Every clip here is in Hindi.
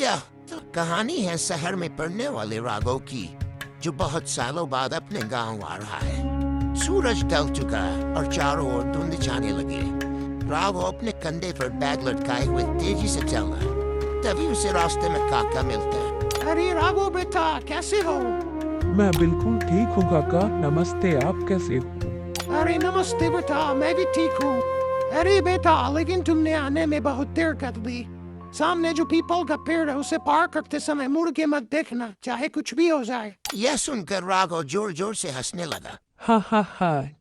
यह तो कहानी है शहर में पढ़ने वाले राघव की, जो बहुत सालों बाद अपने गांव आ रहा है। सूरज ढल चुका है और चारों ओर धुंध छाने लगी है। राघव अपने कंधे पर बैग लटकाए हुए तेजी से चल रहा है। तभी उसे रास्ते में काका मिलते हैं। अरे राघव बेटा, कैसे हो? मैं बिल्कुल ठीक हूँ काका। नमस्ते, आप कैसे हो? अरे नमस्ते बेटा, मैं भी ठीक हूँ। अरे बेटा, लेकिन तुमने आने में बहुत देर कर दी। सामने जो पीपल का पेड़ है उसे पार करते समय मुड़ के मत देखना, चाहे कुछ भी हो जाए। यह सुनकर राघव जोर जोर से हंसने लगा। हा,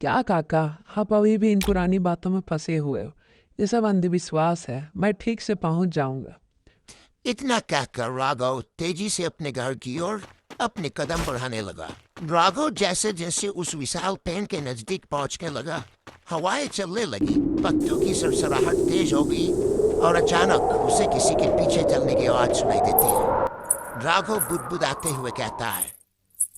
क्या काका, आप अभी भी इन पुरानी बातों में फंसे हुए हो। ये सब अंधविश्वास है, मैं ठीक से पहुंच जाऊंगा। इतना कहकर राघव तेजी से अपने घर की ओर अपने कदम बढ़ाने लगा। राघव जैसे जैसे उस विशाल पेड़ के नजदीक पहुंचने लगा, हवाएं चलने लगी, पत्तों की सरसराहट तेज हो गई और अचानक उसे किसी के पीछे चलने की आवाज सुनाई देती है। राघव बुदबुदाते हुए कहता है,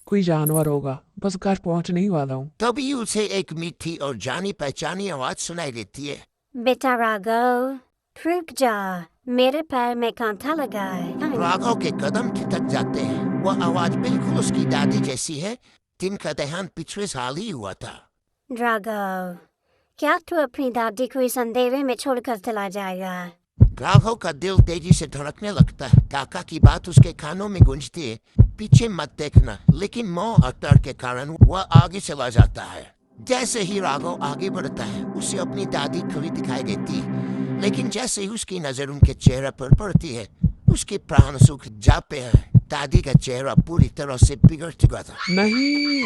कोई जानवर होगा, बस घर पहुंचने ही वाला हूँ। तभी उसे एक मीठी और जानी पहचानी आवाज सुनाई देती है। बेटा राघव, रुक जा, मेरे पैर में कांटा लगा है। राघव के कदम ठिठक जाते हैं। वह आवाज बिल्कुल उसकी दादी जैसी है, जिनका देहांत पिछले साल ही हुआ था। राघव, क्या तू अपनी दादी को इस अंधेरे में छोड़कर चला जाएगा? राघव का दिल तेजी से धड़कने लगता है। काका की बात उसके कानों में गूंजती है, पीछे मत देखना, लेकिन मोह और डर के कारण वह आगे चला जाता है। जैसे ही राघव आगे बढ़ता है, उसे अपनी दादी खड़ी दिखाई देती है, लेकिन जैसे ही उसकी नजर उनके चेहरे पर पड़ती है, उसके प्राण सूख जाते हैं। दादी का चेहरा पूरी तरह से बिगड़ चुका था। नहीं,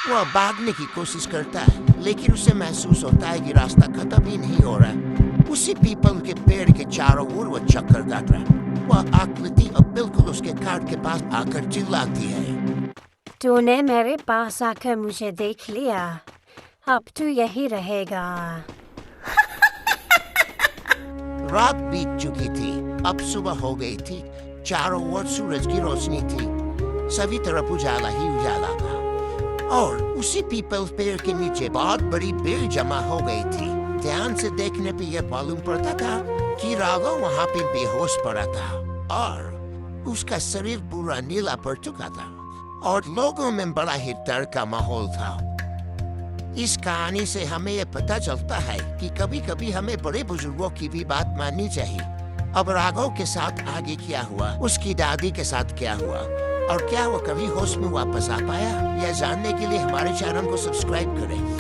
वह भागने की कोशिश करता है, लेकिन उसे महसूस होता है कि रास्ता खत्म ही नहीं हो रहा है। उसी पीपल के पेड़ के चारों ओर वह चक्कर काट रहा है। वह आकृति अब बिल्कुल उसके काट के पास आकर चिल्लाती है, तूने मेरे पास आकर मुझे देख लिया, अब तू यही रहेगा। रात बीत चुकी थी, अब सुबह हो गई थी। चारों ओर सूरज की रोशनी थी, सभी तरफ उजाला ही उजाला था और उसी पीपल पेड़ के नीचे बहुत बड़ी भीड़ जमा हो गई थी। ध्यान से देखने पे यह मालूम पड़ता था कि राघव वहाँ पे बेहोश पड़ा था और उसका शरीर पूरा नीला पड़ चुका था और लोगों में बड़ा ही डर का माहौल था। इस कहानी से हमें यह पता चलता है कि कभी कभी हमें बड़े बुजुर्गों की भी बात माननी चाहिए। अब राघव के साथ आगे क्या हुआ, उसकी दादी के साथ क्या हुआ और क्या वो कभी होश में वापस आ पाया, यह जानने के लिए हमारे चैनल को सब्सक्राइब करें।